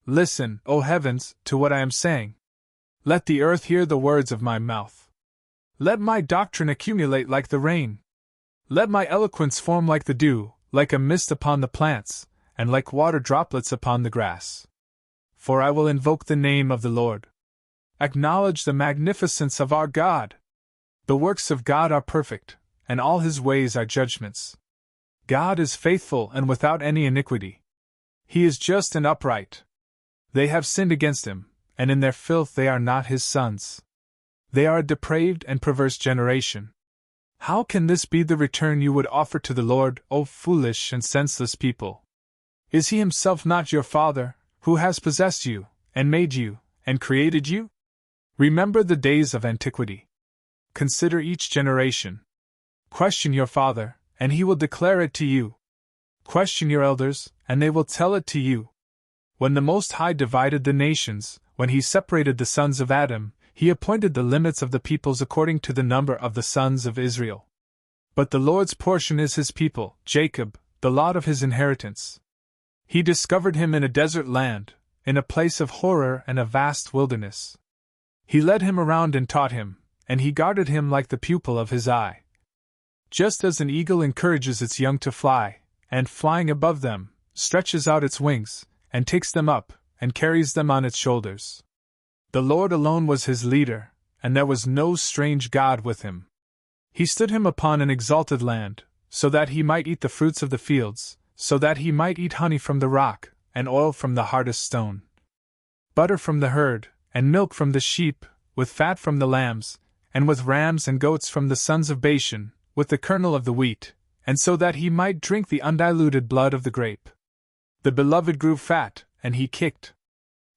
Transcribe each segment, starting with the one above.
Listen, O heavens, to what I am saying. Let the earth hear the words of my mouth. Let my doctrine accumulate like the rain. Let my eloquence form like the dew, like a mist upon the plants, and like water droplets upon the grass. For I will invoke the name of the Lord. Acknowledge the magnificence of our God. The works of God are perfect, and all his ways are judgments. God is faithful and without any iniquity. He is just and upright. They have sinned against him, and in their filth they are not his sons. They are a depraved and perverse generation. How can this be the return you would offer to the Lord, O foolish and senseless people? Is he himself not your Father, who has possessed you, and made you, and created you? Remember the days of antiquity. Consider each generation. Question your father, and he will declare it to you. Question your elders, and they will tell it to you. When the Most High divided the nations, when he separated the sons of Adam, he appointed the limits of the peoples according to the number of the sons of Israel. But the Lord's portion is his people, Jacob, the lot of his inheritance. He discovered him in a desert land, in a place of horror and a vast wilderness. He led him around and taught him, and he guarded him like the pupil of his eye. Just as an eagle encourages its young to fly, and flying above them, stretches out its wings, and takes them up, and carries them on its shoulders. The Lord alone was his leader, and there was no strange god with him. He stood him upon an exalted land, so that he might eat the fruits of the fields, so that he might eat honey from the rock, and oil from the hardest stone. Butter from the herd, and milk from the sheep, with fat from the lambs, and with rams and goats from the sons of Bashan, with the kernel of the wheat, and so that he might drink the undiluted blood of the grape. The beloved grew fat, and he kicked.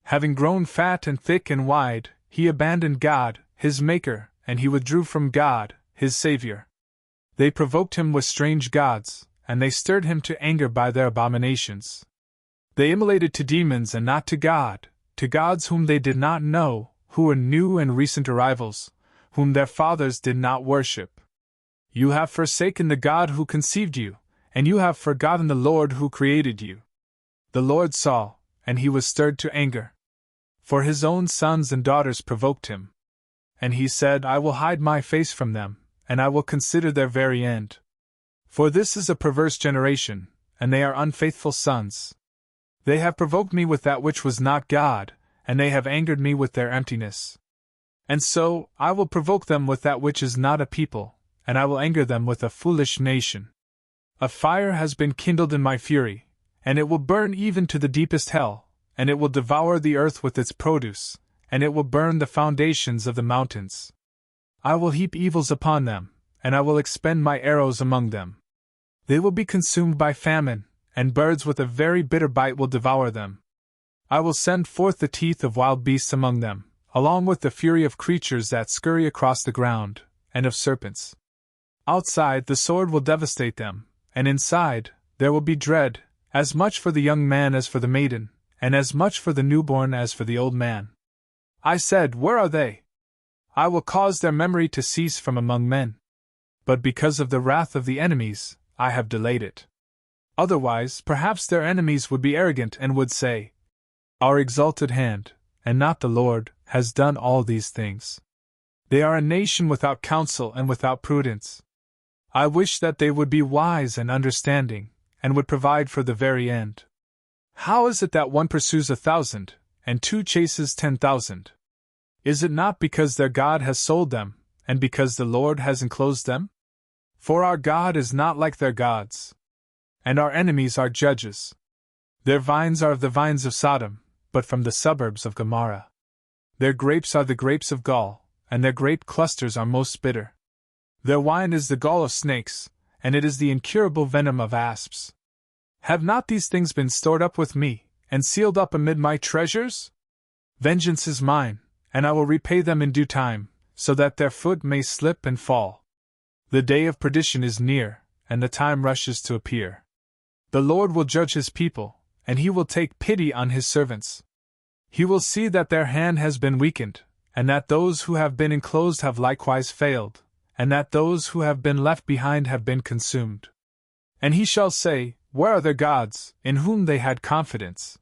Having grown fat and thick and wide, he abandoned God, his Maker, and he withdrew from God, his Savior. They provoked him with strange gods, and they stirred him to anger by their abominations. They immolated to demons and not to God, to gods whom they did not know, who were new and recent arrivals, whom their fathers did not worship. You have forsaken the God who conceived you, and you have forgotten the Lord who created you. The Lord saw, and he was stirred to anger. For his own sons and daughters provoked him. And he said, I will hide my face from them, and I will consider their very end. For this is a perverse generation, and they are unfaithful sons. They have provoked me with that which was not God, and they have angered me with their emptiness. And so, I will provoke them with that which is not a people, and I will anger them with a foolish nation. A fire has been kindled in my fury, and it will burn even to the deepest hell, and it will devour the earth with its produce, and it will burn the foundations of the mountains. I will heap evils upon them, and I will expend my arrows among them. They will be consumed by famine, and birds with a very bitter bite will devour them. I will send forth the teeth of wild beasts among them, along with the fury of creatures that scurry across the ground, and of serpents. Outside the sword will devastate them, and inside there will be dread, as much for the young man as for the maiden, and as much for the newborn as for the old man. I said, where are they? I will cause their memory to cease from among men. But because of the wrath of the enemies, I have delayed it. Otherwise, perhaps their enemies would be arrogant and would say, Our exalted hand, and not the Lord, has done all these things. They are a nation without counsel and without prudence. I wish that they would be wise and understanding, and would provide for the very end. How is it that one pursues 1,000, and two chases 10,000? Is it not because their God has sold them, and because the Lord has enclosed them? For our God is not like their gods, and our enemies are judges. Their vines are of the vines of Sodom, but from the suburbs of Gomorrah. Their grapes are the grapes of gall, and their grape clusters are most bitter. Their wine is the gall of snakes, and it is the incurable venom of asps. Have not these things been stored up with me, and sealed up amid my treasures? Vengeance is mine, and I will repay them in due time, so that their foot may slip and fall. The day of perdition is near, and the time rushes to appear. The Lord will judge his people, and he will take pity on his servants. He will see that their hand has been weakened, and that those who have been enclosed have likewise failed, and that those who have been left behind have been consumed. And he shall say, Where are their gods, in whom they had confidence?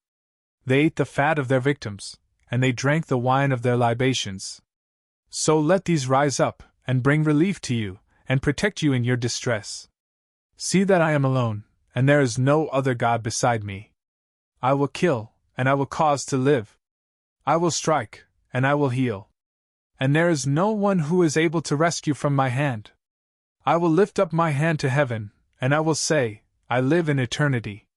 They ate the fat of their victims, and they drank the wine of their libations. So let these rise up, and bring relief to you, and protect you in your distress. See that I am alone, and there is no other God beside me. I will kill, and I will cause to live. I will strike, and I will heal. And there is no one who is able to rescue from my hand. I will lift up my hand to heaven, and I will say, I live in eternity.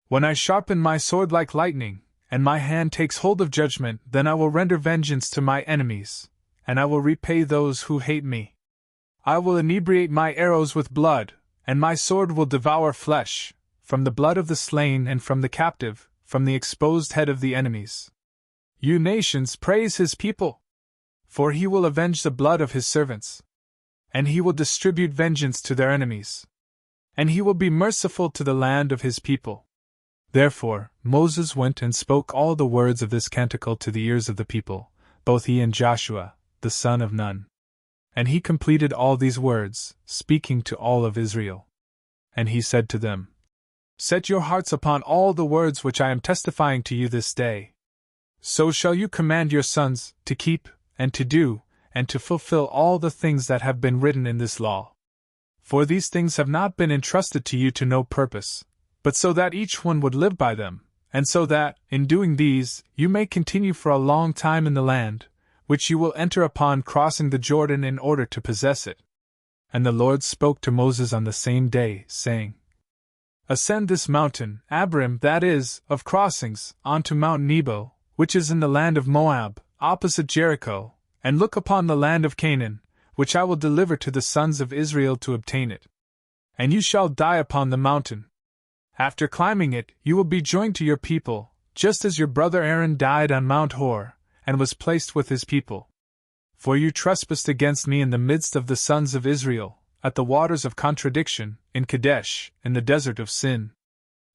When I sharpen my sword like lightning, and my hand takes hold of judgment, then I will render vengeance to my enemies, and I will repay those who hate me. I will inebriate my arrows with blood, and my sword will devour flesh, from the blood of the slain and from the captive, from the exposed head of the enemies. You nations, praise his people! For he will avenge the blood of his servants. And he will distribute vengeance to their enemies. And he will be merciful to the land of his people. Therefore, Moses went and spoke all the words of this canticle to the ears of the people, both he and Joshua, the son of Nun. And he completed all these words, speaking to all of Israel. And he said to them, Set your hearts upon all the words which I am testifying to you this day. So shall you command your sons to keep, and to do, and to fulfill all the things that have been written in this law. For these things have not been entrusted to you to no purpose, but so that each one would live by them, and so that, in doing these, you may continue for a long time in the land, which you will enter upon crossing the Jordan in order to possess it. And the Lord spoke to Moses on the same day, saying, Ascend this mountain, Abarim, that is, of crossings, onto Mount Nebo, which is in the land of Moab, opposite Jericho, and look upon the land of Canaan, which I will deliver to the sons of Israel to obtain it. And you shall die upon the mountain. After climbing it, you will be joined to your people, just as your brother Aaron died on Mount Hor, and was placed with his people. For you trespassed against me in the midst of the sons of Israel, at the waters of contradiction, in Kadesh, in the desert of Sin.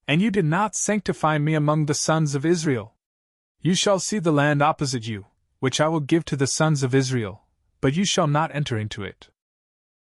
And you did not sanctify me among the sons of Israel. You shall see the land opposite you, which I will give to the sons of Israel, but you shall not enter into it.